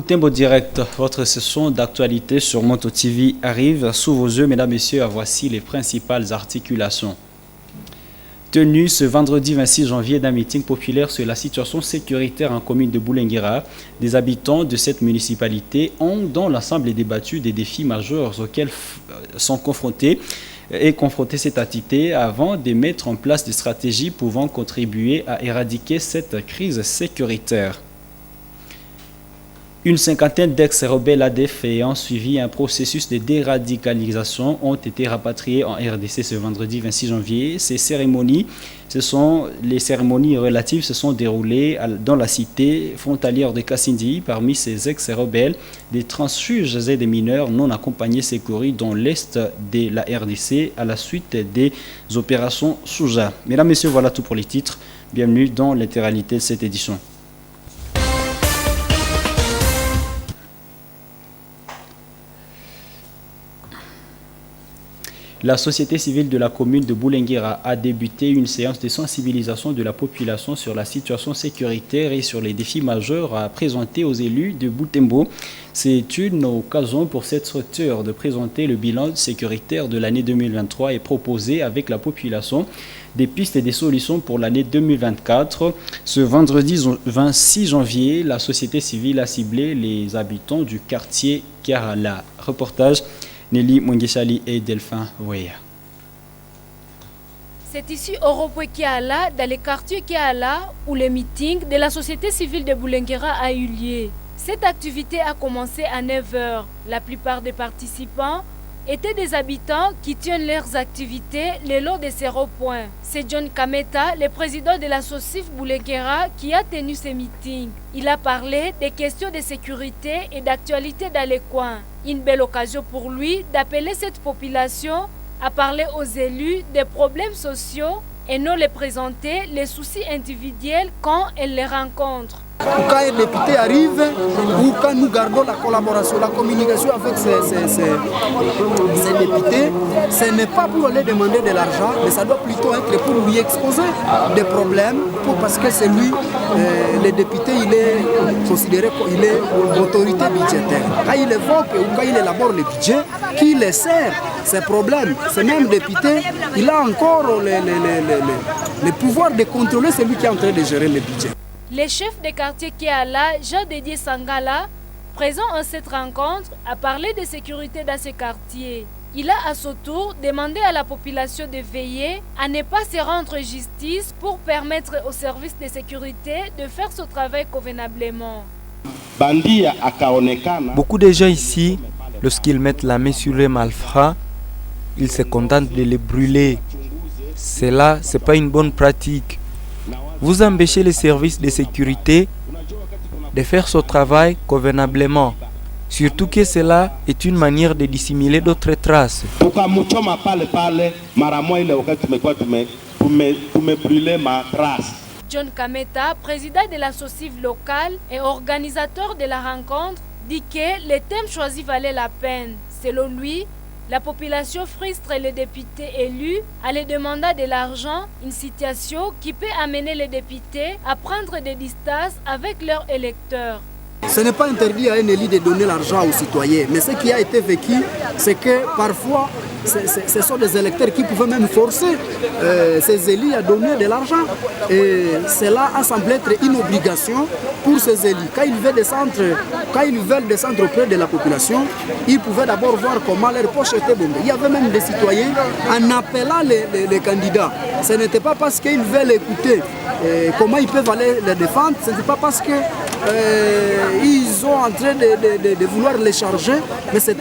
Boutembo Direct, votre session d'actualité sur Moto TV arrive sous vos yeux, mesdames, messieurs. Voici les principales articulations. Tenu ce vendredi 26 janvier d'un meeting populaire sur la situation sécuritaire en commune de Boulenguera, des habitants de cette municipalité ont dans l'ensemble débattu des défis majeurs auxquels sont confrontés cette entité avant de mettre en place des stratégies pouvant contribuer à éradiquer cette crise sécuritaire. Une cinquantaine d'ex-rebelles ADF ayant suivi un processus de déradicalisation ont été rapatriés en RDC ce vendredi 26 janvier. Les cérémonies relatives se sont déroulées dans la cité frontalière de Kassindi. Parmi ces ex-rebelles, des transfuges et des mineurs non accompagnés secourus dans l'est de la RDC à la suite des opérations Souja. Mesdames, Messieurs, voilà tout pour les titres. Bienvenue dans l'intégralité de cette édition. La société civile de la commune de Boulenguera a débuté une séance de sensibilisation de la population sur la situation sécuritaire et sur les défis majeurs à présenter aux élus de Boutembo. C'est une occasion pour cette structure de présenter le bilan sécuritaire de l'année 2023 et proposer avec la population des pistes et des solutions pour l'année 2024. Ce vendredi 26 janvier, la société civile a ciblé les habitants du quartier Kiarala. Reportage Nelly Mwengesali et Delphin Weya. C'est ici au rond-point Kiala, dans le quartier Kiala, où le meeting de la société civile de Boulenguera a eu lieu. Cette activité a commencé à 9 h. La plupart des participants étaient des habitants qui tiennent leurs activités le long de ces ronds-points. C'est John Kameta, le président de la SOCIF Boulenguera, qui a tenu ce meeting. Il a parlé des questions de sécurité et d'actualité dans les coins. Une belle occasion pour lui d'appeler cette population à parler aux élus des problèmes sociaux et non les présenter les soucis individuels quand elle les rencontre. Quand un député arrive ou quand nous gardons la collaboration, la communication avec ces députés, ce n'est pas pour aller demander de l'argent, mais ça doit plutôt être pour lui exposer des problèmes, parce que c'est lui, le député, il est considéré qu'il est autorité budgétaire. Quand il évoque ou quand il élabore le budget, qui les sert ces problèmes, ce même député, il a encore le pouvoir de contrôler celui qui est en train de gérer le budget. Le chef de quartier Kiala, Jean-Dédier Sangala, présent en cette rencontre, a parlé de sécurité dans ce quartier. Il a à son tour demandé à la population de veiller à ne pas se rendre justice pour permettre aux services de sécurité de faire son travail convenablement. Beaucoup de gens ici, lorsqu'ils mettent la main sur les malfrats, ils se contentent de les brûler. Cela, ce n'est pas une bonne pratique. Vous empêchez les services de sécurité de faire son travail convenablement. Surtout que cela est une manière de dissimuler d'autres traces. John Kameta, président de la SOCIF locale et organisateur de la rencontre, dit que le thème choisi valait la peine. Selon lui, la population frustre les députés élus en les demandant de l'argent, une situation qui peut amener les députés à prendre des distances avec leurs électeurs. Ce n'est pas interdit à un élu de donner l'argent aux citoyens, mais ce qui a été vécu, c'est que parfois, ce sont des électeurs qui pouvaient même forcer ces élus à donner de l'argent. Et cela a semblé être une obligation pour ces élus. Quand ils veulent descendre auprès de la population, ils pouvaient d'abord voir comment leur poche était bombée. Il y avait même des citoyens en appelant les candidats. Ce n'était pas parce qu'ils veulent écouter comment ils peuvent aller les défendre, ce n'était pas parce que ils sont en train de vouloir les charger, mais c'est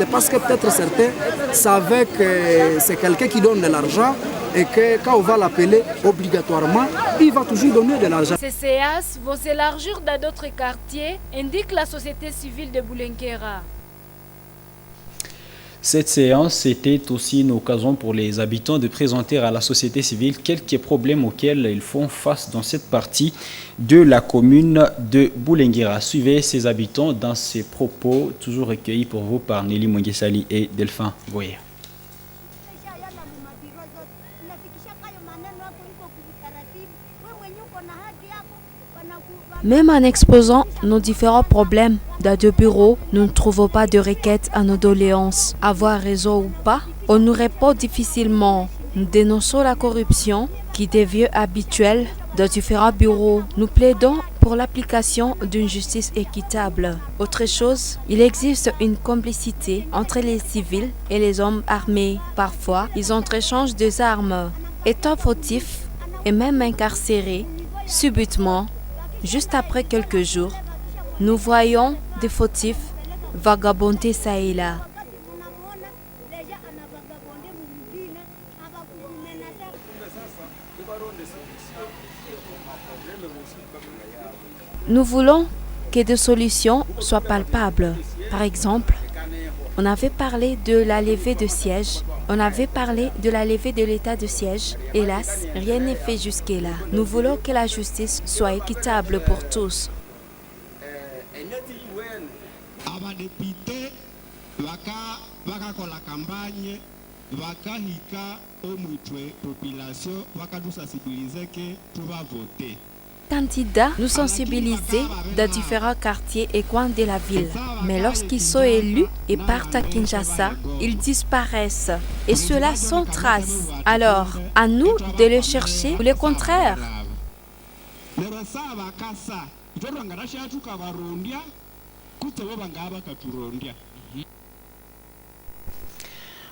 parce que peut-être certains savaient que c'est quelqu'un qui donne de l'argent et que quand on va l'appeler obligatoirement, il va toujours donner de l'argent. Ces séances vont s'élargir dans d'autres quartiers, indique la société civile de Boulenguera. Cette séance était aussi une occasion pour les habitants de présenter à la société civile quelques problèmes auxquels ils font face dans cette partie de la commune de Boulenguera. Suivez ces habitants dans ces propos, toujours recueillis pour vous par Nelly Mwengesali et Delphin Weya. Même en exposant nos différents problèmes dans deux bureaux, nous ne trouvons pas de requête à nos doléances. Avoir raison ou pas, on nous répond difficilement. Nous dénonçons la corruption qui devient habituelle dans différents bureaux. Nous plaidons pour l'application d'une justice équitable. Autre chose, il existe une complicité entre les civils et les hommes armés. Parfois, ils entrechangent des armes. Étant fautifs et même incarcérés, subitement, juste après quelques jours, nous voyons des fautifs vagabonder ça et là. Nous voulons que des solutions soient palpables. Par exemple, on avait parlé de la levée de siège, on avait parlé de la levée de l'état de siège. Hélas, rien n'est fait jusque-là. Nous voulons que la justice soit équitable pour tous. Candidats nous sensibiliser dans différents quartiers et coins de la ville. Mais lorsqu'ils sont élus et partent à Kinshasa, ils disparaissent. Et cela sans trace. Alors, à nous de les chercher ou le contraire.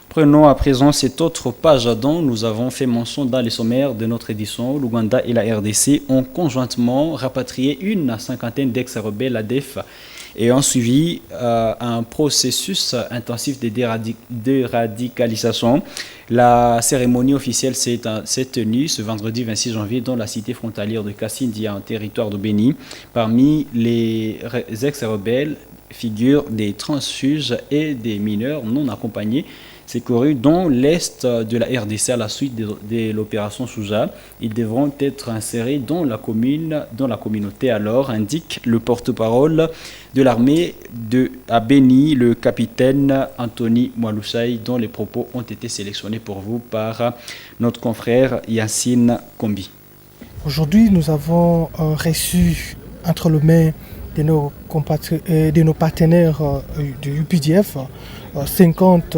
Prenons à présent cette autre page dont nous avons fait mention dans les sommaires de notre édition. L'Ouganda et la RDC ont conjointement rapatrié une cinquantaine d'ex-rebelles ADF et ont suivi un processus intensif de déradicalisation. La cérémonie officielle s'est tenue ce vendredi 26 janvier dans la cité frontalière de Kassindi, en territoire de Béni. Parmi les ex-rebelles figurent des transfuges et des mineurs non accompagnés secourus dans l'est de la RDC à la suite de l'opération Souja. Ils devront être insérés dans la communauté, alors, indique le porte-parole de l'armée à Béni, le capitaine Anthony Mwalushaï, dont les propos ont été sélectionnés pour vous par notre confrère Yacine Kombi. Aujourd'hui, nous avons reçu entre les mains de nos partenaires du UPDF 50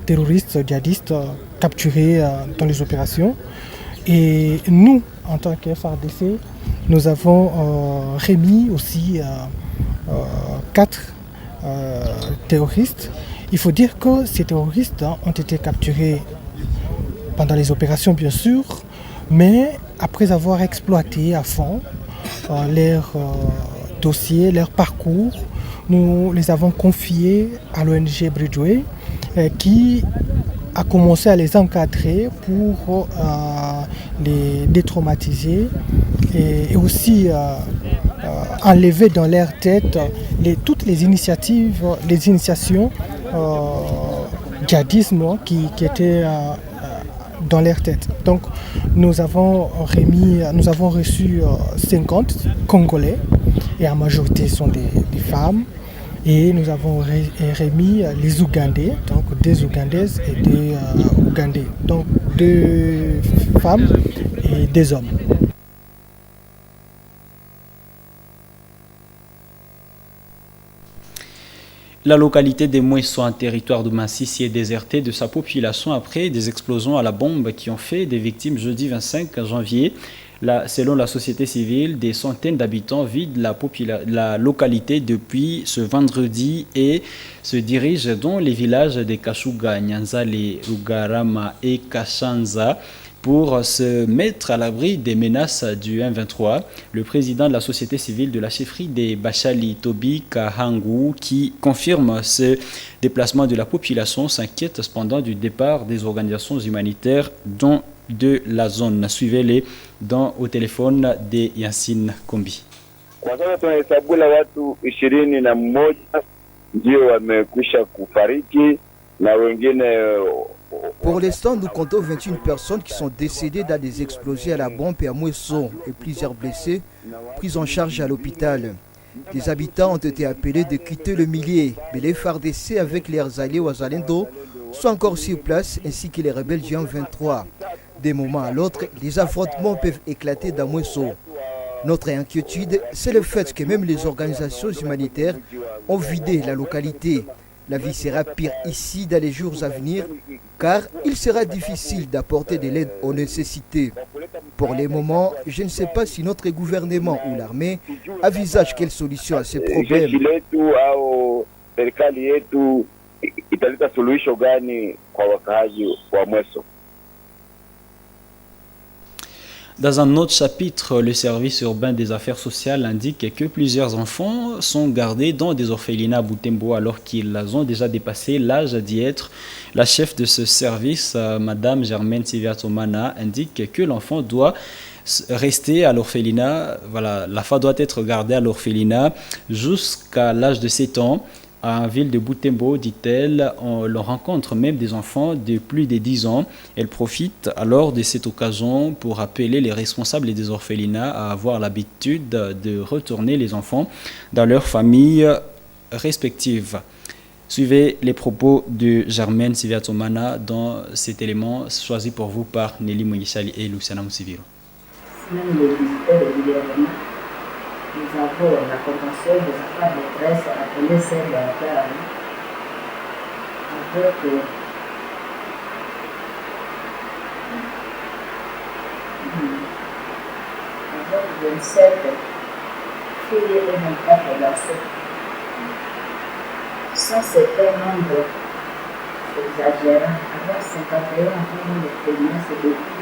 terroristes djihadistes capturés dans les opérations. Et nous, en tant que FARDC, nous avons remis aussi 4 terroristes. Il faut dire que ces terroristes ont été capturés pendant les opérations, bien sûr, mais après avoir exploité à fond leur dossier, leur parcours, nous les avons confiés à l'ONG Bridgeway qui a commencé à les encadrer pour les détraumatiser et aussi enlever dans leur tête toutes les initiations djihadisme qui étaient dans leur tête. Donc nous avons reçu 50 Congolais et en majorité sont des femmes. Et nous avons remis les Ougandais, donc des Ougandaises et des Ougandais, donc 2 femmes et des hommes. La localité des Mouesso, un territoire de Massissi, est désertée de sa population après des explosions à la bombe qui ont fait des victimes jeudi 25 janvier. Selon la société civile, des centaines d'habitants vident la localité depuis ce vendredi et se dirigent dans les villages de Kashuga, Nyanzale, Rugarama et Kashanza pour se mettre à l'abri des menaces du M23. Le président de la société civile de la chefferie des Bachali, Tobi Kahangu, qui confirme ce déplacement de la population, s'inquiète cependant du départ des organisations humanitaires de la zone. Suivez-les au téléphone de Yacine Kombi. Kwa sasa tunahesabula watu 21 ndio wamekwisha kufariki na wengine. Pour l'instant, nous comptons 21 personnes qui sont décédées dans des explosions à la bombe et à Mouesson et plusieurs blessés pris en charge à l'hôpital. Des habitants ont été appelés de quitter le milieu, mais les FARDC avec leurs alliés Ouazalendo sont encore sur place ainsi que les rebelles du M23. D'un moment à l'autre, les affrontements peuvent éclater dans Mouesso. Notre inquiétude, c'est le fait que même les organisations humanitaires ont vidé la localité. La vie sera pire ici dans les jours à venir, car il sera difficile d'apporter de l'aide aux nécessités. Pour le moment, je ne sais pas si notre gouvernement ou l'armée envisage quelle solution à ces problèmes. Dans un autre chapitre, le service urbain des affaires sociales indique que plusieurs enfants sont gardés dans des orphelinats à Butembo alors qu'ils ont déjà dépassé l'âge d'y être. La chef de ce service, Madame Germaine Siviatomana, indique que l'enfant doit rester à l'orphelinat. Voilà, l'enfant doit être gardé à l'orphelinat jusqu'à l'âge de 7 ans. À la ville de Butembo, dit-elle, on rencontre même des enfants de plus de 10 ans. Elle profite alors de cette occasion pour appeler les responsables des orphelinats à avoir l'habitude de retourner les enfants dans leurs familles respectives. Suivez les propos de Germaine Siviatomana dans cet élément choisi pour vous par Nelly Monichali et Luciana Moussiviro. Nous avons la convention des affaires de presse appelée celle de la terre avec 27 filles et 24 garçons. Ça, c'est un nombre exagérant. Avoir 51 enfants de féminins, c'est beaucoup.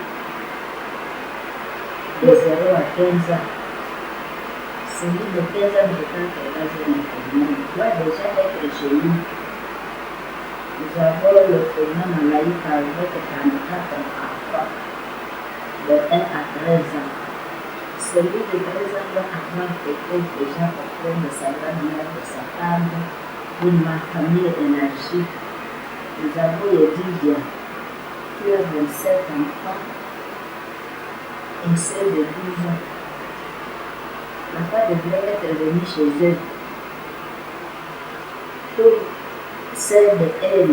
De 0 à 15 ans. Celui de 15 ans de temps qui est basé dans le féminin doit déjà être chez nous. Nous avons le féminin malaïque avec 44 enfants de 1 à 13 ans. Celui de 13 ans doit avoir été déjà auprès de sa grand-mère, de sa femme, d'une famille énergique. Nous avons Edidia qui a 27 enfants et celle de 12 ans. La femme devrait être venue chez eux. Pour celle de elle,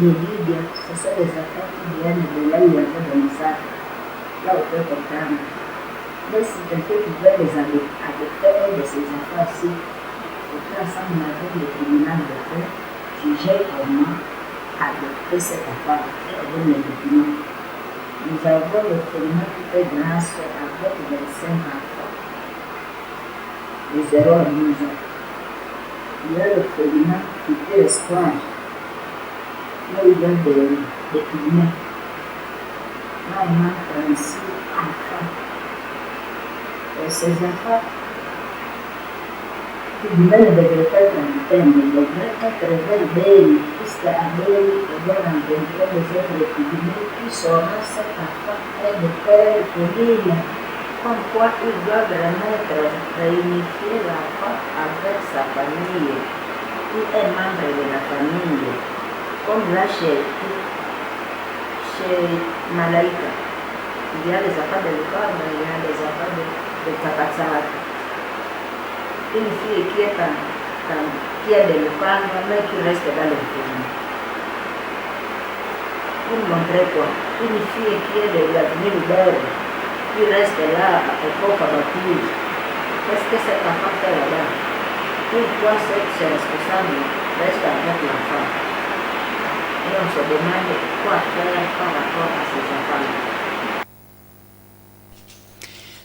Lydia, ce sont des enfants qui viennent de là où il y avait de Moussa, là au peuple Kama. Mais si quelqu'un pouvait les adopter, un de ces enfants-ci, et puis ensemble avec le tribunal de paix, juger comment adopter cet enfant et donner les documents. Nous avons le tribunal qui fait grâce avec 25 enfants. De 0 à 12 ans. Il y a le féminin qui fait espoir. Là, il y a des pygmées. Là, on a 36 enfants. Et ces enfants, pygmées ne devraient pas être en thème, mais devraient être verbés, puisqu'à Béli, on va rencontrer les autres pygmées qui sauront cet enfant est de père pour l'île. Comme quoi il doit vraiment réunifier l'enfant avec sa famille ou un membre de la famille. Comme là chez Malaïka, il y a les enfants de l'école, il y a les enfants de Kapatsara. Une fille qui est de l'école, mais qui reste dans le film. Pour montrer quoi, une fille qui est de l'avenir d'or, qui reste là au propre bâtiment. Qu'est-ce que cet enfant fait là-bas? Pourquoi ces responsables restent avec l'enfant? Et on se demande quoi faire par rapport à ces enfants-là.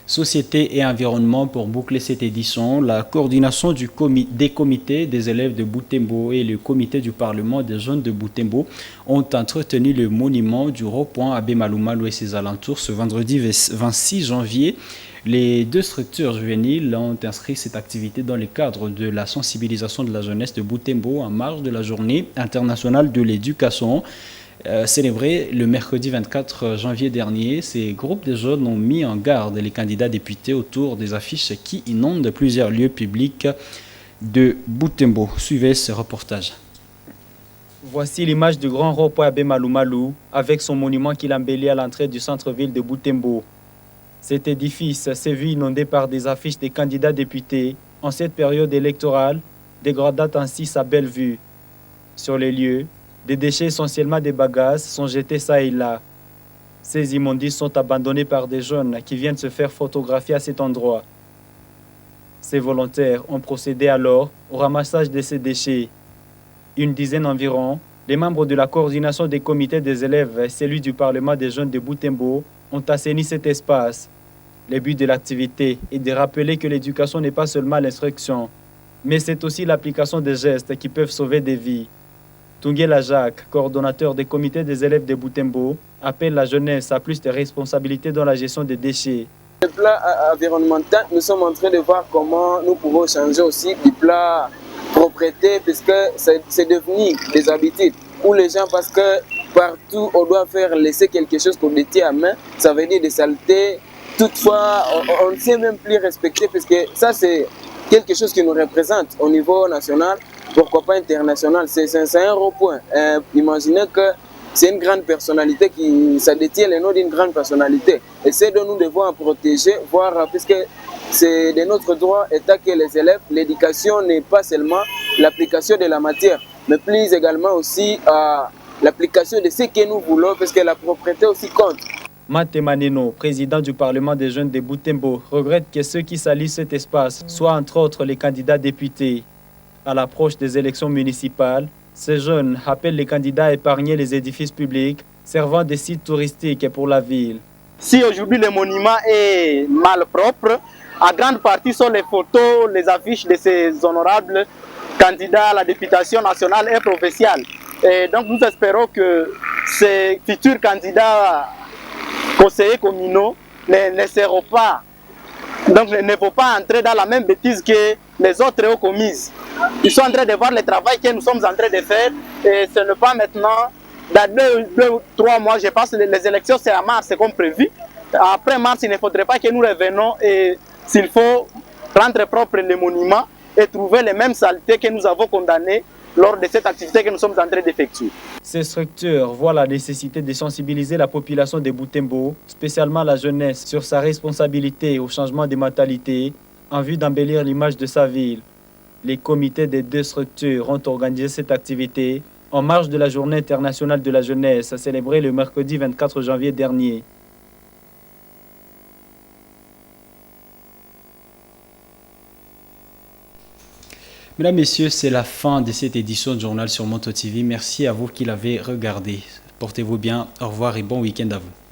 Société et environnement, pour boucler cette édition, la coordination des comités des élèves de Butembo et le comité du Parlement des jeunes de Butembo ont entretenu le monument du rond-point Abbé Malumalu et ses alentours ce vendredi 26 janvier. Les deux structures juvéniles ont inscrit cette activité dans le cadre de la sensibilisation de la jeunesse de Butembo en marge de la journée internationale de l'éducation. Célébré le mercredi 24 janvier dernier, ces groupes de jeunes ont mis en garde les candidats députés autour des affiches qui inondent plusieurs lieux publics de Butembo. Suivez ce reportage. Voici l'image du grand rond-point Abbé Malumalu avec son monument qu'il embellit à l'entrée du centre-ville de Butembo. Cet édifice s'est vu inondé par des affiches des candidats députés en cette période électorale, dégradant ainsi sa belle vue. Sur les lieux, des déchets, essentiellement des bagages, sont jetés ça et là. Ces immondices sont abandonnés par des jeunes qui viennent se faire photographier à cet endroit. Ces volontaires ont procédé alors au ramassage de ces déchets. Une dizaine environ, les membres de la coordination des comités des élèves et celui du Parlement des jeunes de Butembo ont assaini cet espace. Le but de l'activité est de rappeler que l'éducation n'est pas seulement l'instruction, mais c'est aussi l'application des gestes qui peuvent sauver des vies. Tungela Jacques, coordonnateur des comités des élèves de Butembo, appelle la jeunesse à plus de responsabilités dans la gestion des déchets. Le plan environnemental, nous sommes en train de voir comment nous pouvons changer aussi du plan propreté, puisque c'est devenu des habitudes où les gens, parce que partout on doit laisser quelque chose qu'on détient à main, ça veut dire des saletés. Toutefois, on ne sait même plus respecter, puisque ça c'est quelque chose qui nous représente au niveau national, pourquoi pas international. C'est un rond-point. Imaginez que c'est une grande personnalité ça détient le nom d'une grande personnalité. Et c'est dont nous devons en protéger, voir, puisque c'est de notre droit état que les élèves, l'éducation n'est pas seulement l'application de la matière, mais plus également aussi l'application de ce que nous voulons, parce que la propriété aussi compte. Mate Maneno, président du Parlement des jeunes de Butembo, regrette que ceux qui salissent cet espace soient entre autres les candidats députés. À l'approche des élections municipales, ces jeunes appellent les candidats à épargner les édifices publics servant de sites touristiques pour la ville. Si aujourd'hui le monument est mal propre, à grande partie sont les photos, les affiches de ces honorables candidats à la députation nationale et provinciale. Et donc nous espérons que ces futurs candidats conseillers communaux ne seront pas, donc ne vont pas entrer dans la même bêtise que les autres ont commises. Ils sont en train de voir le travail que nous sommes en train de faire et ce n'est pas maintenant, dans 2 ou 3 mois, je pense que les élections c'est à mars, c'est comme prévu. Après mars, il ne faudrait pas que nous revenons et s'il faut rendre propre les monuments et trouver les mêmes saletés que nous avons condamnées lors de cette activité que nous sommes en train d'effectuer. Ces structures voient la nécessité de sensibiliser la population de Butembo, spécialement la jeunesse, sur sa responsabilité au changement de mentalité en vue d'embellir l'image de sa ville. Les comités des 2 structures ont organisé cette activité en marge de la Journée internationale de la jeunesse, célébrée le mercredi 24 janvier dernier. Mesdames, Messieurs, c'est la fin de cette édition de Journal sur Monto TV. Merci à vous qui l'avez regardé. Portez-vous bien, au revoir et bon week-end à vous.